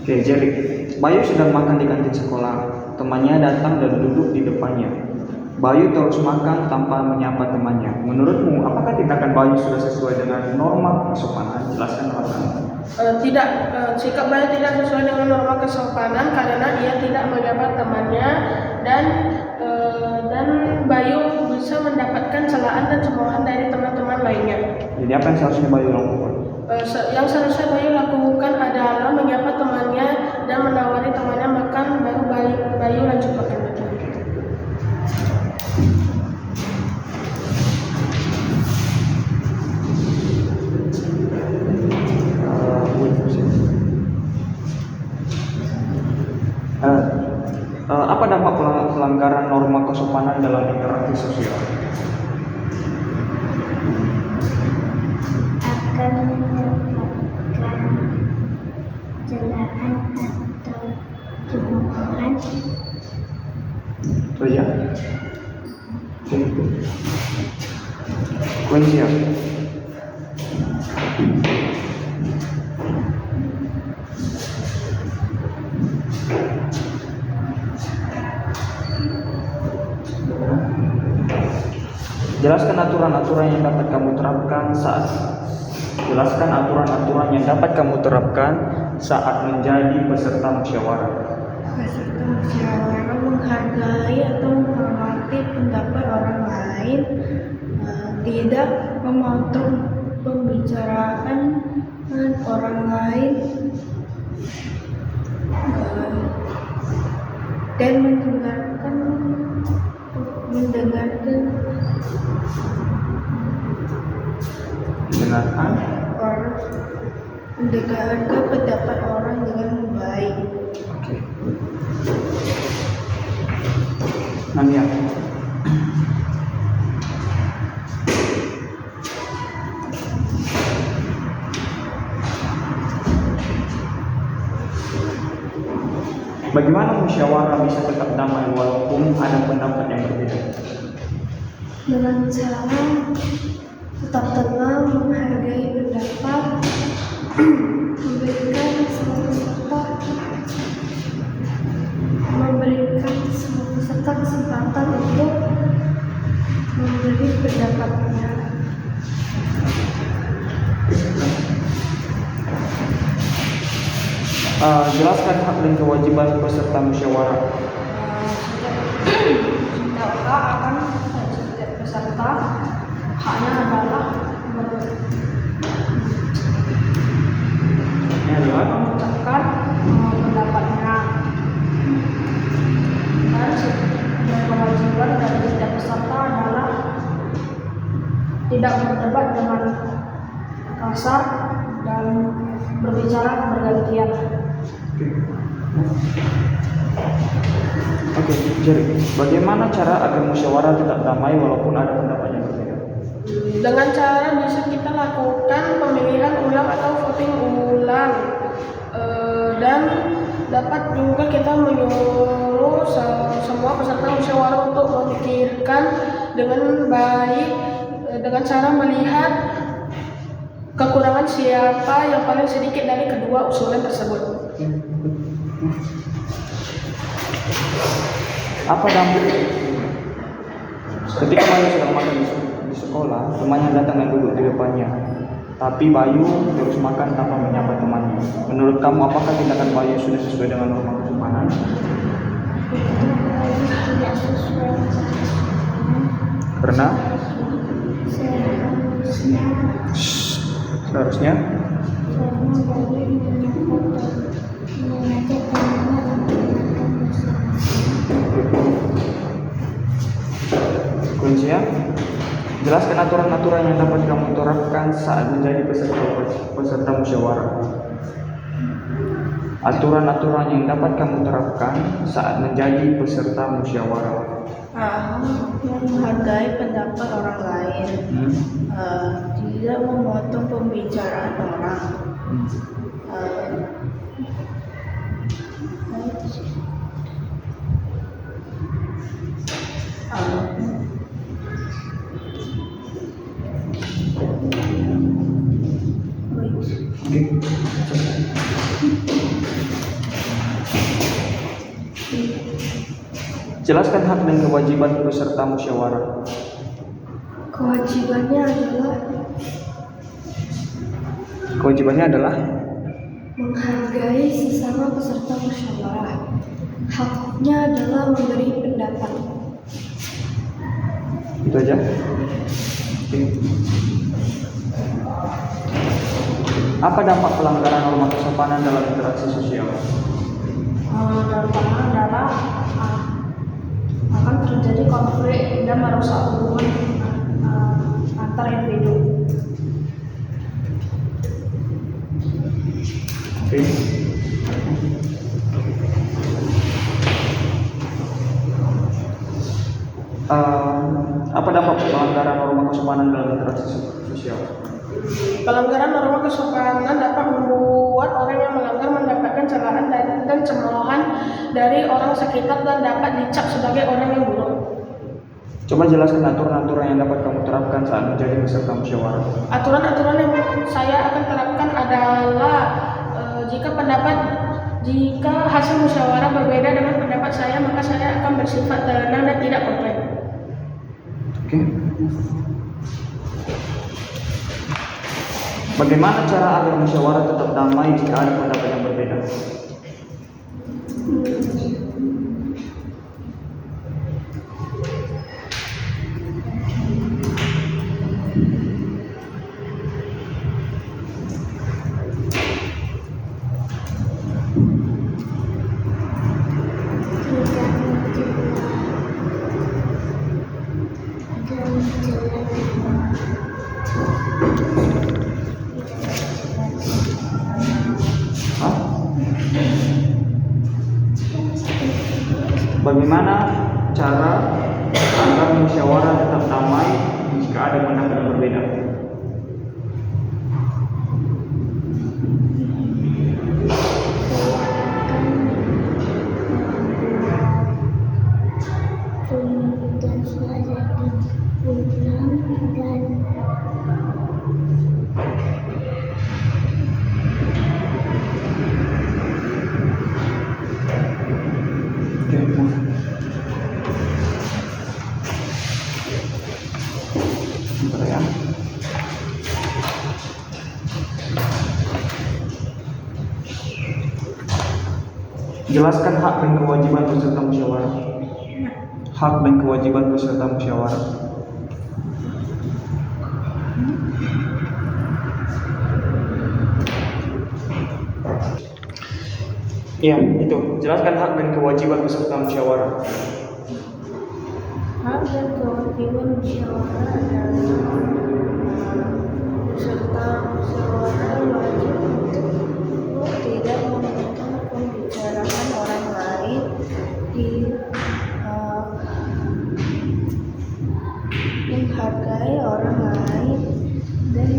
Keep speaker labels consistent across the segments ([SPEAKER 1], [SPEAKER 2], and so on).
[SPEAKER 1] Oke, jadi Bayu sedang makan di kantin sekolah. Temannya datang dan duduk di depannya. Bayu terus makan tanpa menyapa temannya. Menurutmu, apakah tindakan Bayu sudah sesuai dengan norma kesopanan? Jelaskan alasannya.
[SPEAKER 2] Tidak, sikap Bayu tidak sesuai dengan norma kesopanan karena ia tidak menyapa temannya dan Bayu bisa mendapatkan celaan dan cemoohan dari teman-teman lainnya.
[SPEAKER 1] Jadi apa yang seharusnya Bayu lakukan?
[SPEAKER 2] Yang seharusnya Bayu lakukan adalah menyapa temannya dan menawari temannya makan, baru Bayu lanjut makan lagi.
[SPEAKER 1] Apa dampak pelanggaran norma kesopanan dalam interaksi sosial?
[SPEAKER 3] Akan mendapatkan celaan atau cemoohan.
[SPEAKER 1] Itu ya. Kunci ya. Jelaskan aturan-aturan yang dapat kamu terapkan saat menjadi peserta musyawarah.
[SPEAKER 3] Peserta musyawarah menghargai atau menghormati pendapat orang lain, tidak memotong pembicaraan orang lain, dan mendengarkan pendapat orang dengan baik.
[SPEAKER 1] Oke. Nania. Bagaimana musyawarah bisa tetap damai walaupun ada pendapat yang berbeda?
[SPEAKER 3] Dengan cara tetap tenang, menghargai pendapat, memberikan semua peserta kesempatan untuk memberi pendapatnya.
[SPEAKER 1] Jelaskan hak dan kewajiban peserta musyawarah.
[SPEAKER 2] Setiap peserta haknya adalah mengucapkan pendapatnya, dan kewajiban dari setiap peserta adalah tidak berdebat dengan kasar dan berbicara bergantian.
[SPEAKER 1] Oke, jadi bagaimana cara agar musyawarah tetap damai walaupun ada pendapat yang berbeda?
[SPEAKER 2] Dengan cara bisa kita lakukan pemilihan ulang atau voting ulang, dan dapat juga kita menyuruh semua peserta musyawarah untuk memikirkan dengan baik, dengan cara melihat kekurangan siapa yang paling sedikit dari kedua usulan tersebut.
[SPEAKER 1] Apa dampak ketika Bayu sedang makan di sekolah, temannya datang dan duduk di depannya, tapi Bayu terus makan tanpa menyapa temannya? Menurut kamu, apakah tindakan Bayu sudah sesuai dengan norma kesopanan?
[SPEAKER 3] Tidak sesuai.
[SPEAKER 1] Karena
[SPEAKER 3] Seharusnya
[SPEAKER 1] seharusnya
[SPEAKER 3] Bayu mengajak temannya untuk makan bersama.
[SPEAKER 1] kunci ya. Jelaskan aturan-aturan yang dapat kamu terapkan saat menjadi peserta musyawarah. Aturan-aturan yang dapat kamu terapkan saat menjadi peserta musyawarah.
[SPEAKER 3] Menghargai pendapat orang lain, tidak memotong pembicaraan orang,
[SPEAKER 1] Oke. Jelaskan hak dan kewajiban peserta musyawarah.
[SPEAKER 3] Kewajibannya adalah
[SPEAKER 2] menghargai sesama peserta musyawarah. Haknya adalah memberi pendapat.
[SPEAKER 1] Itu aja. Oke. Apa dampak pelanggaran norma kesopanan dalam interaksi sosial?
[SPEAKER 3] dampaknya adalah akan terjadi konflik dan merusak hubungan antar individu.
[SPEAKER 1] Oke. Apa dampak pelanggaran norma kesopanan dalam interaksi sosial?
[SPEAKER 2] Pelanggaran norma kesopanan dapat membuat orang yang melanggar mendapatkan celaan dan cemoohan dari orang sekitar dan dapat dicap sebagai orang yang buruk.
[SPEAKER 1] Coba jelaskan aturan-aturan yang dapat kamu terapkan saat menjadi peserta musyawarah.
[SPEAKER 2] Aturan-aturan yang saya akan terapkan adalah jika hasil musyawarah berbeda dengan pendapat saya, maka saya akan bersifat tenang dan tidak komplain.
[SPEAKER 1] Oke. Bagaimana cara agar musyawarah tetap damai jika ada pendapat yang berbeda? Bagaimana cara agar musyawarah tetap damai jika ada pendapat yang berbeda? Jelaskan hak dan kewajiban peserta musyawarah. Hak dan kewajiban peserta musyawarah. Iya, itu. Jelaskan hak dan kewajiban peserta musyawarah.
[SPEAKER 3] Hak dan kewajiban musyawarah adalah peserta musyawarah wajib untuk tidak memotong pembicaraan orang lain, menghargai orang lain dan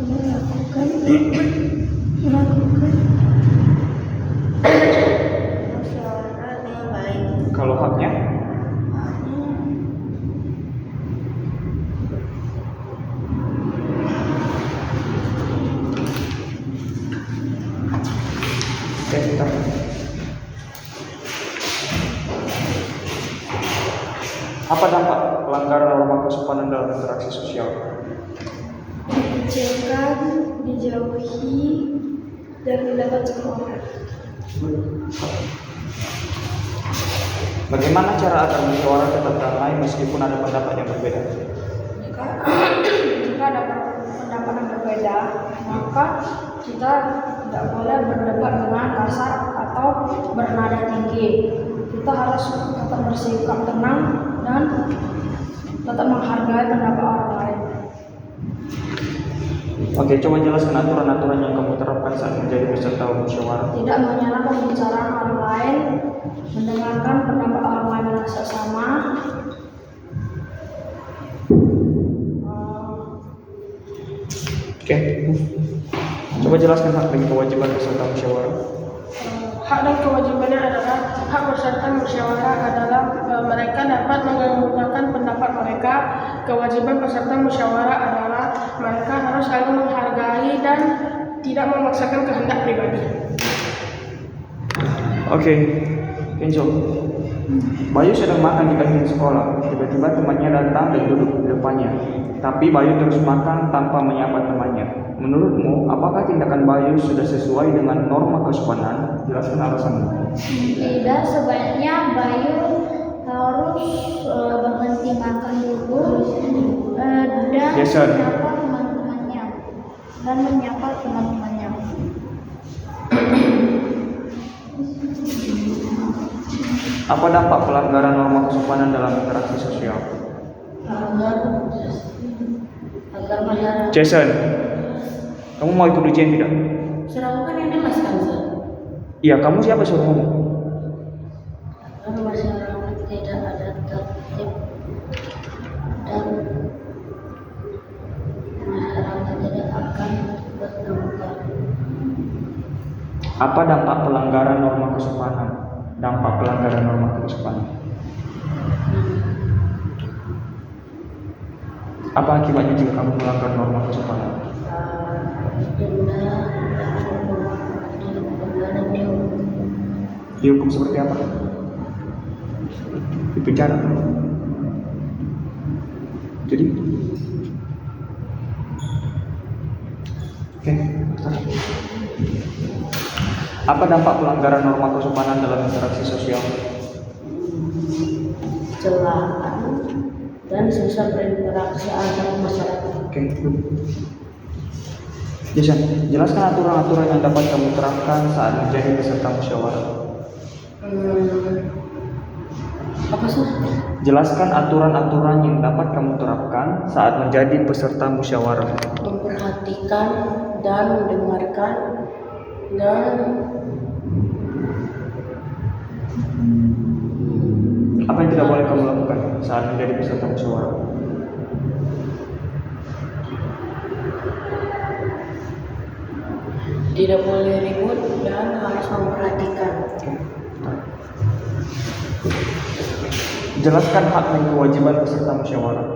[SPEAKER 3] melakukan musyawarah dengan baik.
[SPEAKER 1] Kalau haknya? Oke, kita. Apa dampak pelanggaran norma kesopanan dalam interaksi sosial?
[SPEAKER 2] Dikecilkan, dijauhi, dan mendapat cemoohan.
[SPEAKER 1] Bagaimana cara agar musyawarah tetap damai meskipun ada pendapat yang berbeda?
[SPEAKER 3] Jika ada pendapat yang berbeda, maka kita tidak boleh berdebat dengan kasar atau bernada tinggi. Kita harus tetap bersikap tenang dan tetap menghargai pendapat orang lain.
[SPEAKER 1] Oke, coba jelaskan aturan-aturan yang kamu terapkan saat menjadi peserta musyawarah.
[SPEAKER 3] Tidak menyela pembicaraan orang lain, mendengarkan pendapat orang lain dengan seksama,
[SPEAKER 1] Oke. Coba jelaskan hak dan kewajiban peserta musyawarah.
[SPEAKER 2] Hak dan kewajibannya adalah hak peserta musyawarah adalah mereka dapat mengemukakan pendapat mereka. Kewajiban peserta musyawarah adalah mereka harus selalu menghargai dan tidak memaksakan kehendak pribadi.
[SPEAKER 1] Oke, Kenzo, Bayu sedang makan di kantin sekolah. Tiba-tiba temannya datang dan duduk di depannya. Tapi Bayu terus makan tanpa menyapa temannya. Menurutmu, apakah tindakan Bayu sudah sesuai dengan norma kesopanan? Jelaskan alasanmu.
[SPEAKER 4] Tidak, sebaiknya Bayu harus berhenti makan dulu dan
[SPEAKER 1] Jason.
[SPEAKER 4] menyapa teman-temannya.
[SPEAKER 1] Apa dampak pelanggaran norma kesopanan dalam interaksi sosial?
[SPEAKER 3] Agar masyarakat
[SPEAKER 1] Jason, kamu mau ikut ujian tidak?
[SPEAKER 3] serangkan yang jelaskan
[SPEAKER 1] Iya, kamu siapa suruh ngomong?
[SPEAKER 3] agar masyarakat tidak ada tertib dan masyarakat tidak akan bertengkar.
[SPEAKER 1] Apa dampak pelanggaran norma kesopanan? Dampak pelanggaran norma kesopanan. Apa akibatnya jika kamu melanggar norma kesopanan?
[SPEAKER 3] Denda dan
[SPEAKER 1] Dihukum seperti apa? Dipenjara. Jadi, oke. Apa dampak pelanggaran norma kesopanan dalam interaksi sosial?
[SPEAKER 3] celaan dan susah berinteraksi antar masyarakat.
[SPEAKER 1] Oke. Jason, jelaskan aturan-aturan yang dapat kamu terapkan saat menjadi peserta musyawarah.
[SPEAKER 3] Apa sih?
[SPEAKER 1] Jelaskan aturan-aturan yang dapat kamu terapkan saat menjadi peserta musyawarah.
[SPEAKER 3] Memperhatikan dan mendengarkan dan
[SPEAKER 1] Apa yang tidak boleh kamu lakukan saat menjadi peserta musyawarah?
[SPEAKER 3] tidak boleh ribut dan harus memperhatikan.
[SPEAKER 1] Jelaskan hak dan kewajiban peserta musyawarah.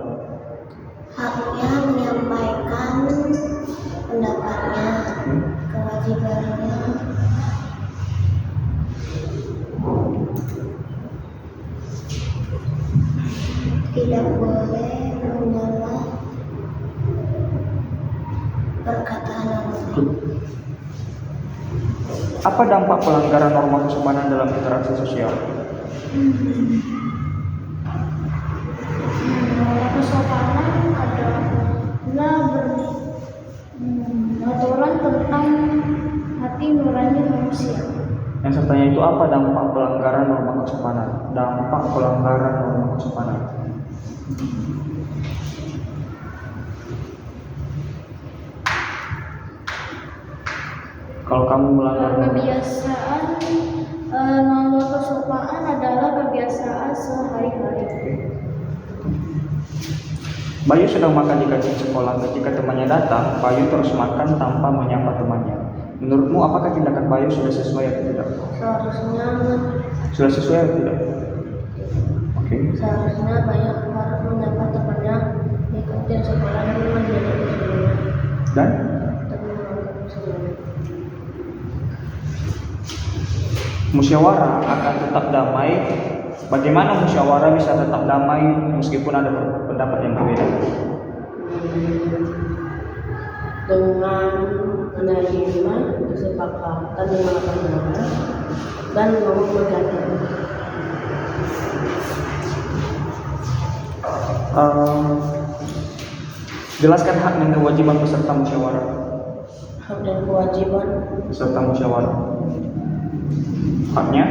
[SPEAKER 4] Haknya menyampaikan pendapatnya, kewajibannya tidak boleh menolak perkataan orang.
[SPEAKER 1] Apa dampak pelanggaran norma kesopanan dalam interaksi sosial?
[SPEAKER 4] Norma kesopanan adalah aturan tentang hati nurani manusia.
[SPEAKER 1] Yang sertanya itu apa dampak pelanggaran norma kesopanan? Dampak pelanggaran norma kesopanan. Kalau kamu melanggar norma,
[SPEAKER 4] Kebiasaan norma kesopanan adalah kebiasaan sehari-hari.
[SPEAKER 2] Bayu sedang makan di kantin sekolah. Ketika temannya datang, Bayu terus makan tanpa menyapa temannya. Menurutmu apakah tindakan Bayu sudah sesuai atau tidak?
[SPEAKER 3] Seharusnya
[SPEAKER 2] Sudah sesuai atau tidak? Oke.
[SPEAKER 3] seharusnya banyak harus menyapa temannya di kantin sekolah dan menjadi sebelumnya
[SPEAKER 2] Dan
[SPEAKER 3] dan menganggap sebelumnya.
[SPEAKER 2] musyawarah akan tetap damai. Bagaimana musyawarah bisa tetap damai meskipun ada pendapat yang berbeda?
[SPEAKER 3] Dengan menerima kesepakatan dengan pasangan dan ngomong berganti.
[SPEAKER 2] Jelaskan hak dan kewajiban peserta musyawarah.
[SPEAKER 3] Hak dan kewajiban.
[SPEAKER 2] Peserta musyawarah. Haknya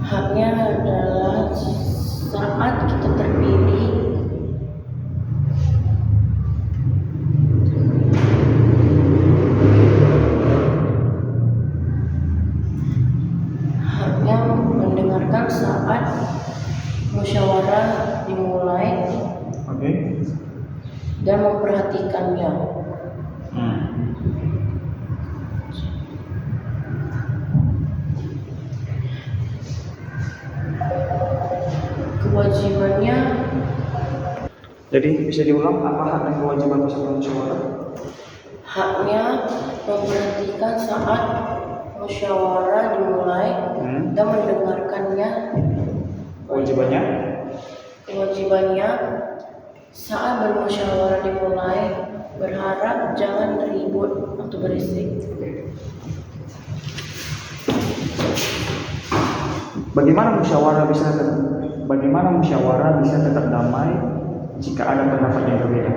[SPEAKER 3] haknya adalah saat kita terpilih haknya mendengarkan saat musyawarah dimulai
[SPEAKER 2] oke.
[SPEAKER 3] dan memperhatikannya.
[SPEAKER 1] Jadi bisa diulang apa hak dan kewajiban peserta musyawarah?
[SPEAKER 5] Haknya memperhatikan saat musyawarah dimulai dan mendengarkannya.
[SPEAKER 1] Kewajibannya?
[SPEAKER 5] Kewajibannya saat bermusyawarah dimulai, berharap jangan ribut atau berisik.
[SPEAKER 1] Bagaimana musyawarah bisa tetap damai jika ada pendapat yang berbeda?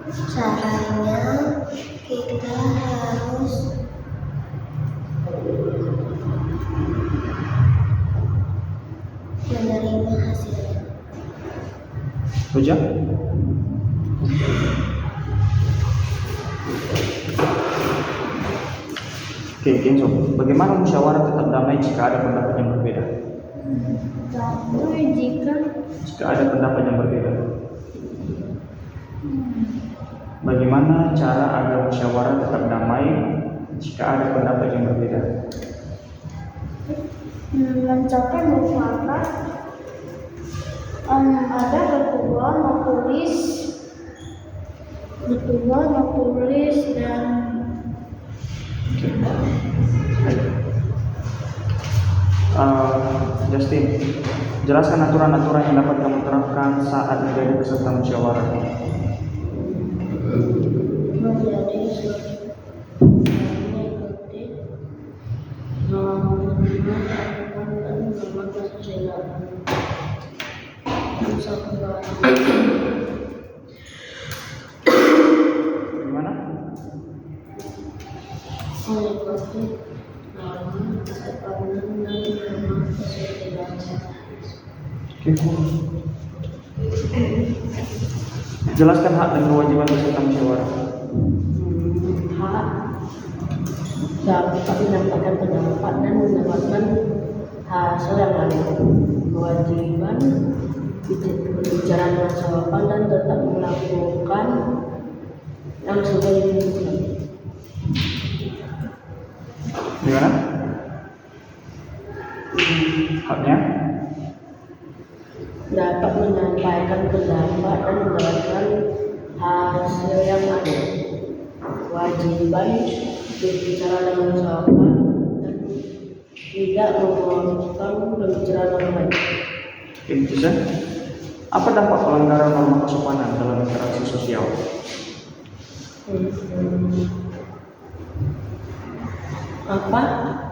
[SPEAKER 4] Caranya kita harus menerima hasilnya.
[SPEAKER 1] Roja? Oke, Kenzo. Bagaimana musyawarah tetap damai jika ada pendapat yang berbeda?
[SPEAKER 4] Tapi
[SPEAKER 1] Jika ada pendapat yang berbeda. Bagaimana cara agar musyawarah tetap damai jika ada pendapat yang berbeda?
[SPEAKER 4] mencapai mufakat, ada berdua mau tulis dan
[SPEAKER 1] Justin, jelaskan aturan-aturan yang dapat kamu terapkan saat menjadi peserta musyawarah.
[SPEAKER 5] Menjadi suatu mengikuti dan memakai kesedaran.
[SPEAKER 1] Gimana?
[SPEAKER 5] Mengikuti norma kesopanan dan memakai kesedaran.
[SPEAKER 1] Oke. Jelaskan hak dan kewajiban peserta musyawarah.
[SPEAKER 5] Hak dapat menyampaikan pendapat dan mendapatkan hasil yang lain. Kewajiban berbicara dengan sopan dan tetap melakukan yang sudah ditentukan.
[SPEAKER 1] Gimana? Haknya?
[SPEAKER 5] Dapat menyampaikan pendapat dan mendapatkan hasil yang ada. Kewajiban berbicara dengan sopan dan tidak memotong pembicaraan orang lain.
[SPEAKER 1] Oke, bisa. Apa dampak pelanggaran norma kesopanan dalam interaksi sosial?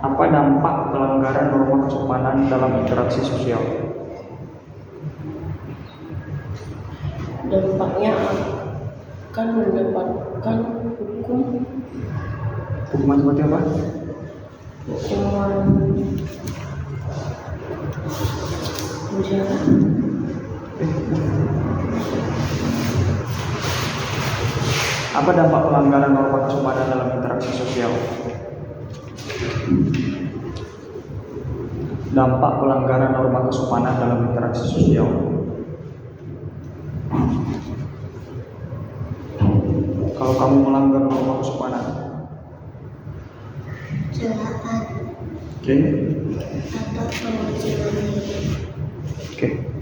[SPEAKER 1] Apa dampak pelanggaran norma kesopanan dalam interaksi sosial?
[SPEAKER 5] Dampaknya akan mendapatkan
[SPEAKER 1] Hukuman seperti apa?
[SPEAKER 5] hukuman penjara.
[SPEAKER 1] Apa dampak pelanggaran norma kesopanan dalam interaksi sosial? Dampak pelanggaran norma kesopanan dalam interaksi sosial. Kalau kamu melanggar norma kesopanan,
[SPEAKER 4] celaan
[SPEAKER 1] oke?
[SPEAKER 4] atau pengucilan diri.
[SPEAKER 1] Oke.